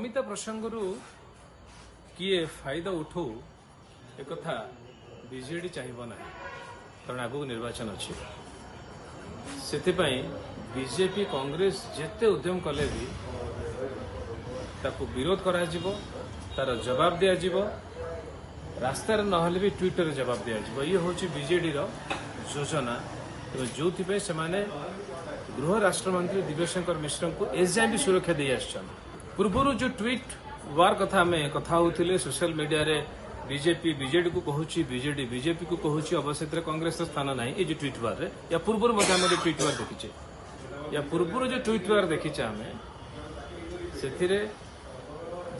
ममिता प्रसंग किए फायदा उठू एक बीजेडी चाहिए ना कारण आगू निर्वाचन अच्छी से बीजेपी कांग्रेस जिते उद्यम कले भी ताकू विरोध करा तार जवाब दिज्व रास्तार नहले भी ट्विटर जवाब दिज्व ये हूँ बीजेडी योजना जो से गृह राष्ट्रमंत्री दिव्यशंकर मिश्र को एजाए भी सुरक्षा दे पूर्व जो ट्वीट वार कथा आम कथा होते सोशल मीडिया रे बीजेपी बीजेडी को कहूँ बीजेडी बीजेपी को कहूँ अवश्य कांग्रेस स्थान ना ये ट्वीट वार रे या पूर्व ट्वीट वार देखीचे या पूर्व जो ट्वीट वार देखीचे आम से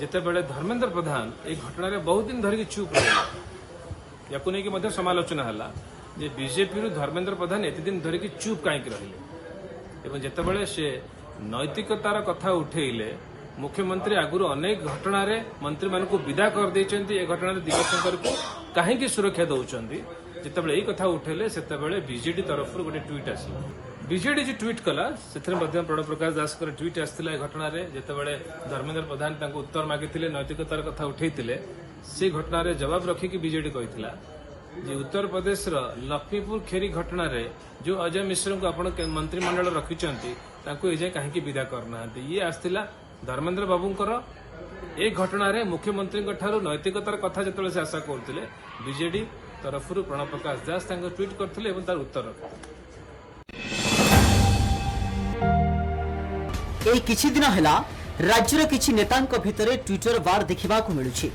जिते बड़े धर्मेंद्र प्रधान एक घटना रे बहुत दिन धरिक चुप रहे या नहीं समालोचना है जे बीजेपी रु धर्मेंद्र प्रधान एत दिन धरिक चुप कहीं रही जितेबाला से नैतिकतार कथा उठेले मुख्यमंत्री आगुरी अनेक घटना रे मंत्री मान को विदा कर देते घटना दिव्यशंकर को कहीं सुरक्षा दौरान जितेबाला यही कथा उठेले से बीजेडी तरफ गोटे ट्वीट आस बीजेडी जो ट्वीट कला से प्रणव प्रकाश दास ट्वीट आसाला घटना जितेबाला धर्मेंद्र प्रधान उत्तर मागिले नैतिकतार कथा उठे से घटना रे जवाब रखिकी बीजेडी कही जे उत्तर प्रदेश लक्ष्मीपुर खेरी घटना रे जो अजय मिश्र को आप मंत्रिमंडल रखिंट एजाए कहीं विदा करना ये आसला धर्मेंद्र बाबूंकर ए घटना रे मुख्यमंत्री नैतिकतार कथा जो से आशा करते बीजेडी तरफ प्रणव प्रकाश दास ट्वीट करते तार उत्तर किछि दिन हला राज्यर किछि नेतांक भितरे ट्विटर वार देखा मिलुछि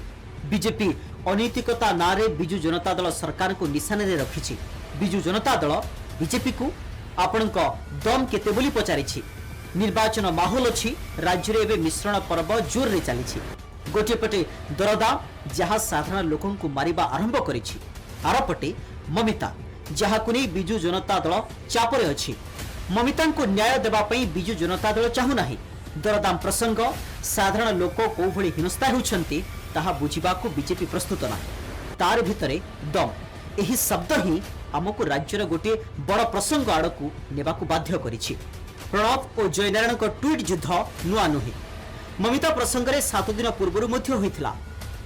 बीजेपी अनैतिकता नारे बिजु जनता दल सरकार को निशान रे रखिछि बिजु जनता दल बीजेपी को आपणक दम केते बोली पचारिछि निर्वाचन माहौल अछि राज्य रे एबे मिश्रण पर्व जोर रे चलीछि गोटे पटे दरदाम जहाँ साधारण लोकन को मारिबा आरंभ करिछि आरपटे ममिता जहाँ को नहीं बिजु जनता दल चापरे अछि ममिता को न्याय देबा पई बिजु जनता दल चाहू नाही दरदाम प्रसंग साधारण लोक को भली हिंसता होउछंती ताहा बुझिबा को बीजेपी प्रस्तुत ना तार भितरे दम एही शब्द ही आमको राज्यर गोटे बड़ प्रसंग आड़कू नेबाकू बाध्य करिछि प्रणव और जयनारायण को ट्वीट युद्ध नुआ नुहे ममिता प्रसंग में 7 दिन पूर्व होता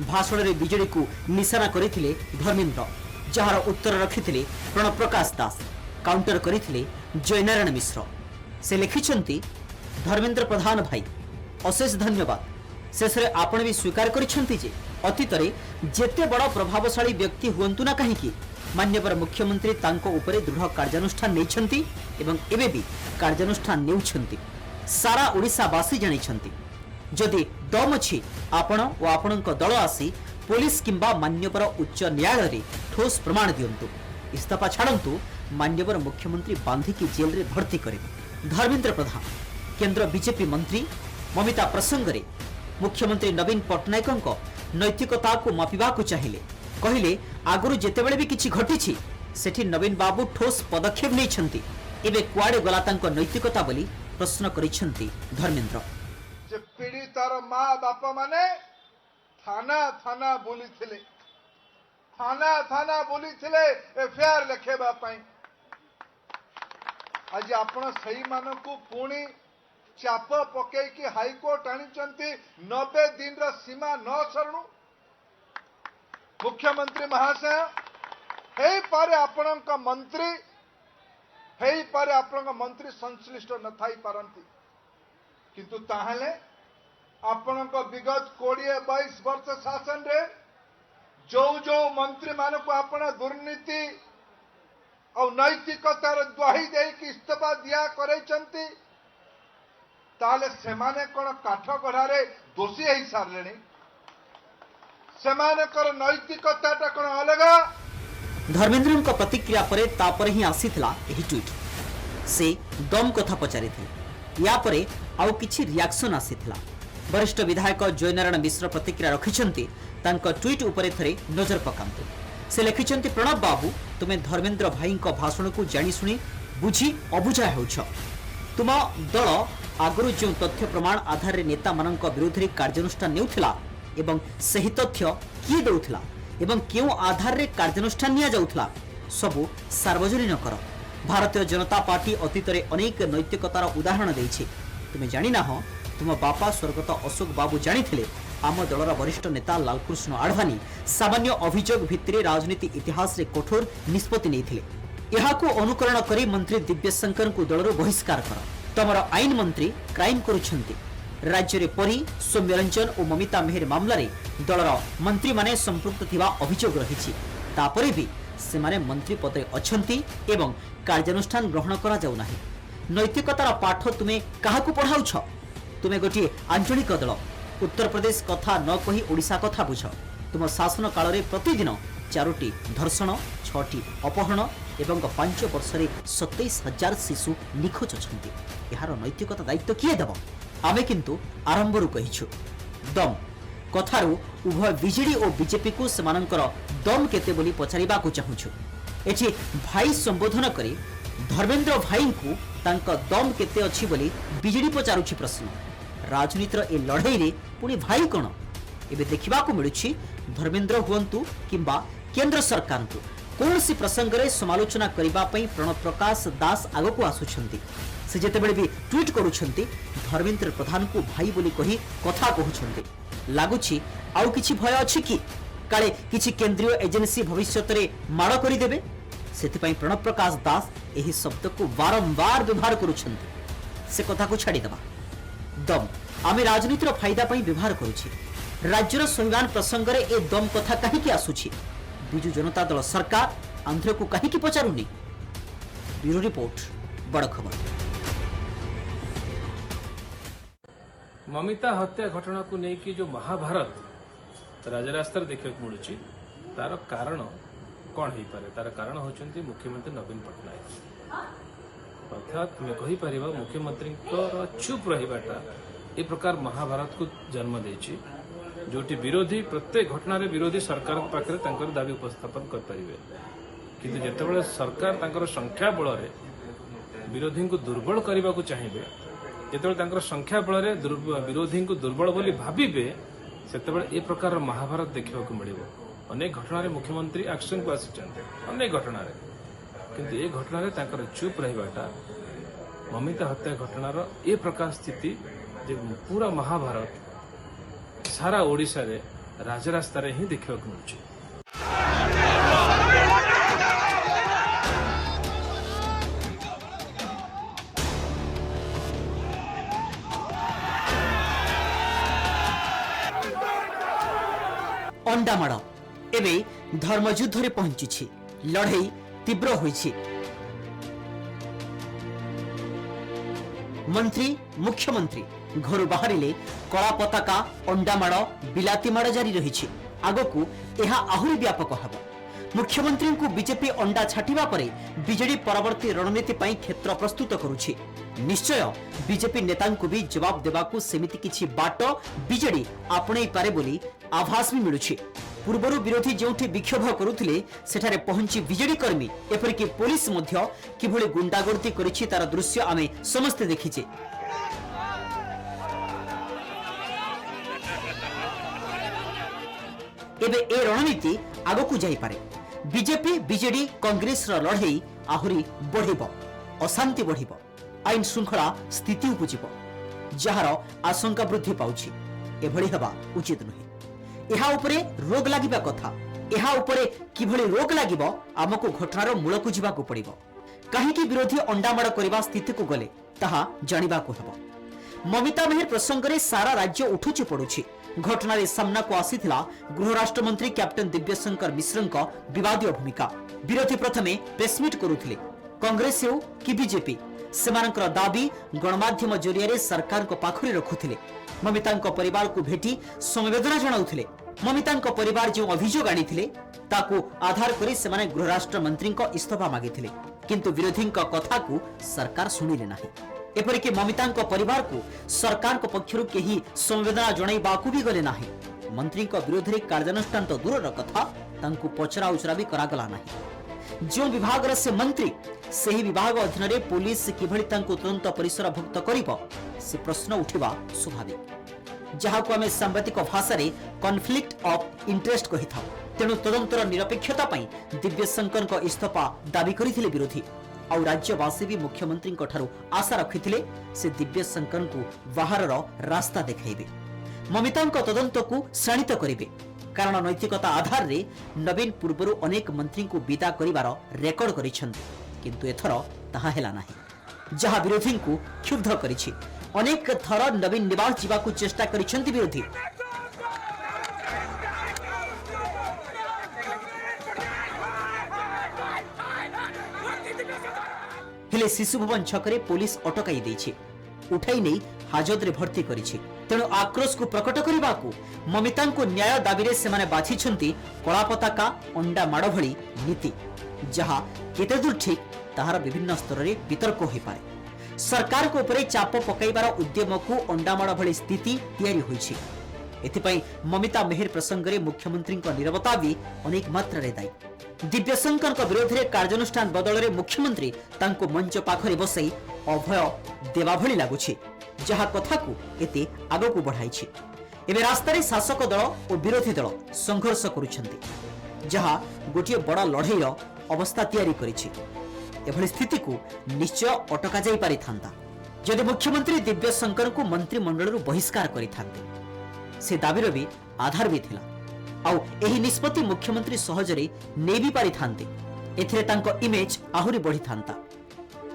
भाषण में बीजेडी को निशाना करथिले धर्मेंद्र जार उत्तर रखिथिले प्रणव प्रकाश दास काउंटर करथिले जयनारायण मिश्र से लिखिछंती धर्मेंद्र प्रधान भाई अशेष धन्यवाद शेष रे आपण भी स्वीकार करिछंती जे अतीत रे जेते बड़ प्रभावशाली व्यक्ति हुंतु ना कहीं मान्यवर मुख्यमंत्री तांको उपरे दृढ़ कार्यानुष्ठान नेछंती एवं एबे भी कार्यानुष्ठान नेउछंती सारा ओडिशावासी जानिछंती जदि दम अछि आपण ओ आपणक दल आसी पुलिस किंबा मान्यवर उच्च न्यायालय रे ठोस प्रमाण दियंतु इस्तफा छाड़ंतु मान्यवर मुख्यमंत्री बांधिकी जेल रे भर्ती करे धर्मेंद्र प्रधान केंद्र बीजेपी मंत्री ममिता प्रसंग रे मुख्यमंत्री नवीन पट्टनायक नैतिकता को मापिबा को चाहिए कहले आगुरु जेतेबेले भी किछि घटिछि सेठी नवीन बाबू ठोस पदक्षेप नैछंती एबे कुआडे गला तांको नैतिकता बोली प्रश्न करिछंती धर्मेंद्र जे पीड़ितार मां बापा माने थाना थाना बोलीथिले एफआईआर लिखेबा पई आज आपण सही मानकू पुणी चाप पकई कि हाईकोर्ट आनी 90 दिन सीमा न सरणु मुख्यमंत्री महाशय हे पारे आपणक मंत्री संश्लिष्ट न थाई पारंती किंतु ताहले आपणक विगत 20-22 वर्ष शासन रे जो मंत्री मानक आपण दुर्नीति और नैतिकतार द्वाही दे कि इस्तीफा दिया करैचंती ताले सेमाने कोन काठ गढ़ारे दोषी है सारे सेमानकर नैतिकता कोन अलगा धर्मेंद्र प्रतिक्रिया परे तापर ही आसीथिला एही ट्वीट से दम कथा पचारि थे या परे आउ किछि रिएक्शन आसीथिला वरिष्ठ विधायक जयनारायण मिश्र प्रतिक्रिया रखिछंती तांको ट्वीट उपरे थरे नजर पकांतु से लिखिछंती प्रणव बाबू तुमे धर्मेंद्र भाई भाषण को जानी सुनी बुझी अबुझा होछ तुम दल आगुरी जो तथ्य प्रमाण आधार नेता मान विरोध में कार्यानुष्ठान नेउथिला एवं सही तथ्य किए देउथिला एवं क्यों आधार रे कार्यानुष्ठान निया जाउथिला सबु सार्वजनीन कर भारतीय जनता पार्टी अतीत रे अनेक नैतिकतार उदाहरण देछि तुमे जानि ना हो तुम बापा स्वर्गत अशोक बाबू जानिथिले आम दलर वरिष्ठ नेता लालकृष्ण आडवाणी सामान्य अभियोग भित्तिरे राजनीति इतिहास रे कठोर निष्पत्ति नेइथिले। एहाकू अनुकरण करी मंत्री दिव्यशंकर को दलर बहिष्कार कर। तमर आईन मंत्री क्राइम करुछंती। राज्य रे परी सौम्यरंजन और ममिता मेहर मामला रे दलर मंत्री माने संपृक्त थिबा अभियोग रहिछि। तापरे भी सेमाने मंत्री पदे अछंती एवं कार्यानुष्ठान ग्रहण करा जाउ नाही। नैतिकतार पाठ तुमे काहाकू पढ़ाउछ? तुमे गोटे आंचलिक दल उत्तर प्रदेश कथा न कही ओडिशा कथा बुझ। तुम शासन काल रे प्रतिदिन 4टी धर्षण 6टी अपहरण एवं 5 वर्ष 27,000 शिशु निखोज अछंती। यार नैतिकता दायित्व किए देव? आमे किंतु आरंभरू कहिछु दम कथारू उभय बीजेडी और बीजेपी को सेमानंकर दम केते बोली पचारिबा को चाहुछु। एठी भाई संबोधन करी धर्मेंद्र भाई को तांका दम केते अछि बोली बीजेडी पचारुछि प्रश्न। राजनीतिर ए लड़ाई रे पुणी भाई कोन एबे देखिबा को मिलुछि। धर्मेंद्र हुअंतु किंबा केंद्र सरकार को कौनसी प्रसंग रे समालोचना करिबा पई प्रणव प्रकाश दास आगो को आसुछंती। से जेतेबेले भी ट्वीट करूछंती धर्मेंद्र प्रधान को भाई बोली कही कथा कहउछंती। लागुछि आउ किछि भय अछि कि काले किछि केंद्रीय एजेंसी भविष्यत रे माड़ करि देबे। सेति प्रणव प्रकाश दास एही शब्द को बारंबार व्यवहार करुछंती। से कथा को छाड़ी दबा दम आमे राजनीतिर फायदा पई व्यवहार करूछि। राज्यर संविधान प्रसंग रे ए दम कथा काहे कि आसुछि? बिजु जनता दल सरकार आंध्र को काहे कि पचारुनी? ब्यूरो रिपोर्ट बड़ खबर। ममिता हत्या घटना को लेकिन जो महाभारत राजरास्तार देखा मिलूँ तार कारण कौन हो पारे? तार कारण होचंती मुख्यमंत्री नवीन पट्टनायक। अर्थात तुम्हें कहीपर मुख्यमंत्री चुप रहीबाटा ए प्रकार महाभारत को जन्म देछि, जोटी विरोधी प्रत्येक घटना रे विरोधी सरकार पाखरे तांकर दाबी उपस्थापन कर परिबे। किंतु जेतेबेले सरकार तांकर संख्या बल रे विरोधी को दुर्बल करने को चाहिए, जेतेबेले तांकर संख्या बल रे विरोधी को दुर्बल बोली भाबिबे, सेतेबेले ए प्रकार महाभारत देखा मिलिबो। अनेक घटना रे मुख्यमंत्री एक्शन को आसिचंते अनेक घटना रे, किंतु ए घटना रे तांकर चुप रहीबाटा ममिता हत्या घटनार ए प्रकार स्थिति जे पूरा महाभारत सारा ओडिशा रे राजरास्ता रे ही देखा मिलुछि। अंडामाड़ एवं धर्मयुद्ध रे पहुंची। लड़ाई तीव्र होइछि। मंत्री मुख्यमंत्री घर बाहरिले कला पताका अंडामाड़ बिलाती माड़ जारी रही। आगकू यह आहुरी व्यापक हब। मुख्यमंत्री को बीजेपी अंडा छाटिबा परे बीजेडी परवर्ती रणनीति पई क्षेत्र प्रस्तुत करुछि। निश्चय बीजेपी नेता को भी जवाब देवाकू सेमिति किछि बाट बीजेडी आपणै पारे बोली आभास भी मिलुछि। पूर्वरु विरोधी जोठी विक्षोभ करुथिले सेठारे पहुंची बीजेडी कर्मी एपरिक पुलिस मध्य किभଳି गुंडागर्दी करिछि तार दृश्य आमे समस्ते देखिछे। एबे ए रणनीति आगकू जाई पारे। बीजेपी बीजेडी कांग्रेस रो लड़ाई आहुरी बढ़िबो, अशांति बढ़िबो, आईन श्रृंखला स्थिति उपजिबो, जहार आशंका वृद्धि पाउछि। एभଳି हेबा उचित नहे। एहा उपरे रोग लागिबा कथा। एहा उपरे किभଳି रोग लागिबो आमको घटनार मूल को जिबाकू पड़िबो। काहेकि विरोधी अंडामाड़ करबा स्थिति को गले ताहा जानिबाकू हेबो। ममिता मेहर प्रसंग रे सारा राज्य उठुछि पड़ुछि। घटना रे सामना को आसीथिला गृह राष्ट्र मंत्री कैप्टन दिव्यशंकर मिश्रଙ୍କ विवादीय भूमिका। विरोधी प्रथमे प्रेसमिट करुथिले। कांग्रेस हो कि बीजेपी सेमानकर दाबी गणमाध्यम जरिया सरकार को पाखरे रखुथिले। ममिताଙ୍କ परिवार को भेटी समवेदना जणाउथिले। ममिताଙ୍କ परिवार जो अभियोग आनिथिले ताकू आधार करी सेमाने गृह राष्ट्र मंत्री को इस्तीफा मागिथिले, किंतु विरोधी कथा को सरकार सुनिले नाही। एपरिक ममिताଙ୍କ परिवार को सरकार को पक्षरु केही संवेदना जणाइबाकू भी गले नाही। मंत्री को विरोध रे कार्यानुष्ठान तो दूरर कथा तांकू पचरा उचरा भी करागला नाही। जो विभाग से मंत्री सही विभाग अधीन रे पुलिस किभଳି तांकू तुरंत परिसर भुक्त करिबो से प्रश्न उठिबा स्वाभाविक, जहाँ को आमे सांबादिक भाषा रे कॉन्फ्लिक्ट ऑफ इंटरेस्ट कहि था। तेणु तदंतर निरपेक्षता पई दिव्यशंकर को इस्तीफा दाबी करिथिले विरोधी। ଆଉ राज्यवासी भी मुख्यमंत्री आशा रखिथिले से दिव्यशंकर को बाहर रास्ता देखाइबे, ममिता तदंत को शाणित करेंगे। कारण नैतिकता आधार रे नवीन पूर्वर अनेक मंत्री को विदा करिवार रेकर्ड करिसेंति, किंतु एथर ताहा हेला नाही, जहा विरोधी को क्षुब्ध करिछि। अनेक थर नवीन निवास जीवाकू चेष्टा करिसेंति विरोधी, हेले शिशु भवन छकरे पुलिस अटकाई देछि, उठाई नहीं हाजत रे भर्ती करिछि। तेणु आक्रोश को प्रकट करने को ममिता को न्याय दाबी से माने बाछिछंती कला पताका अंडा माड़ भली नीति, जहा केते दूर ठीक ताहार विभिन्न स्तर रे वितर्क हो पारे। सरकार को ऊपर चाप पकाइबार उद्यम को अंडा माड़ भली स्थिति तैयारी होइछि। एथिपई ममिता मेहर प्रसंग रे मुख्यमंत्री नीरवता भी अनेक मात्रा रे दायी। दिव्यशंकर विरोध में कार्यानुष्ठान बदल में मुख्यमंत्री तांको मंच पाखरे बसई अभय देवा भली लागुछि, जहा कथा को एते आगो को बढ़ाइछि। एबे रास्तारे शासक दल और विरोधी दल संघर्ष करुछंती, जहा गोटे बड़ लड़ाई अवस्था तैयारी करिछि। एभली स्थिति को निश्चय अटका जाई पारि थांता जदि मुख्यमंत्री दिव्यशंकर को मंत्रिमंडल बहिष्कार करिथांते। से दाबीर भी आधार भी थिला, आउ एही निष्पत्ति मुख्यमंत्री सहजरे नै भी पारि थांते। एथिरे तांको इमेज आहुरी बढ़ी थांता,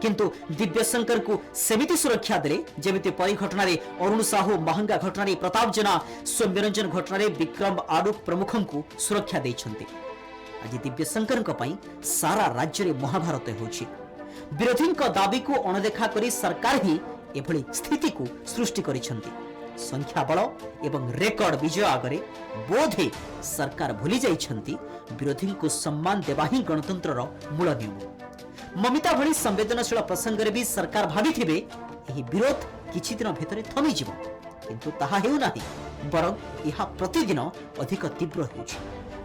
किंतु दिव्यशंकर को सेमिति सुरक्षा देले जेमिति परी घटना रे अरुण साहू, महंगा घटना रे प्रताप जेना, सौम्यरंजन घटना रे विक्रम आडुक प्रमुखों को सुरक्षा देइछंती। आज दिव्यशंकर पई सारा राज्य रे महाभारत होछि। विरोधी दाबी को अणदेखा करी सरकार ही एभली स्थिति को सृष्टि करिछंती। संख्या बल एवं रेकर्ड विजय आगरे बोधे सरकार भूली जाइछंती विरोधी को सम्मान देवा ही गणतंत्र मूल नियम। ममिता भली संवेदनशील प्रसंग रे भी सरकार भाविथिबे एही विरोध किछि दिन भितरे थमी जिवो, किंतु ताहा हेउ नाही, बरं इहा प्रतिदिन अधिक तीव्र होउछि।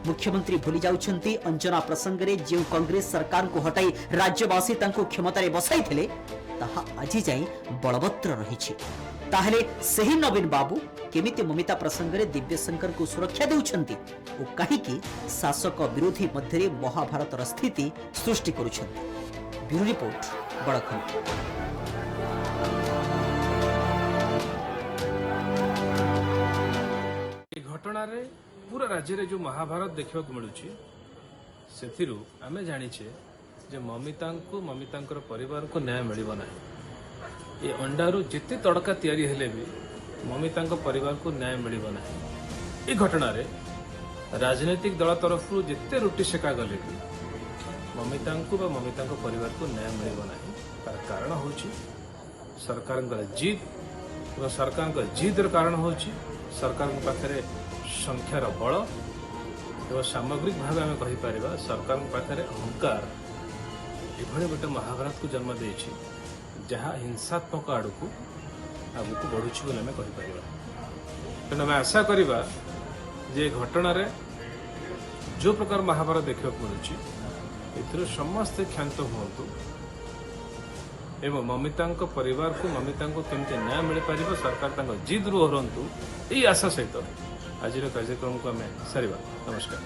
मुख्यमंत्री भूली जाउछंती अंजना प्रसंग रे जे कांग्रेस सरकार को हटाई राज्यवासी तांको क्षमता रे बसाइथिले ताहा आजि जाई बलवत्र रहिछि। ताहले सही नवीन बाबू केमिति ममिता प्रसंग रे दिव्यशंकर को सुरक्षा देउछंती ओ काहीकि शासक विरोधी मध्य रे महाभारतर स्थिति सृष्टि करुछंती। Bureau report बड़खंड। घटना रे पूरा राज्य रे जो महाभारत देखा मिलूची से आम जाचे जे ममिता परिवार को न्याय मिल ना। ये अंडारू जिते तड़का तैयारी हेले भी ममिता परिवार को न्याय मिल ना। ये घटना रे राजनीतिक दल तरफ जिते रुटी सेका गले भी ममिता परिवार को न्याय मिल ना। तार कारण हूँ सरकार जिद और सरकार जिद्र कारण हूँ सरकार पाखे संख्यार बल एवं सामग्रिक भाव आम कहीपर सरकार पाखे अहंकार एभली गोटे महाभारत को जन्म दे जहाँ हिंसात्मक आड़ को आगू बढ़ुची बोले कहीपर। तेणु आम आशा करवा जे घटना जो प्रकार महाभारत देखा मिलूँ समस्ते क्षांत हूँ एवं ममिता परिवार को ममिता को केमती न्याय मिल पार सरकार जिद रू हरतु यही आशा सहित आज कार्यक्रम को आम सारिबा। नमस्कार।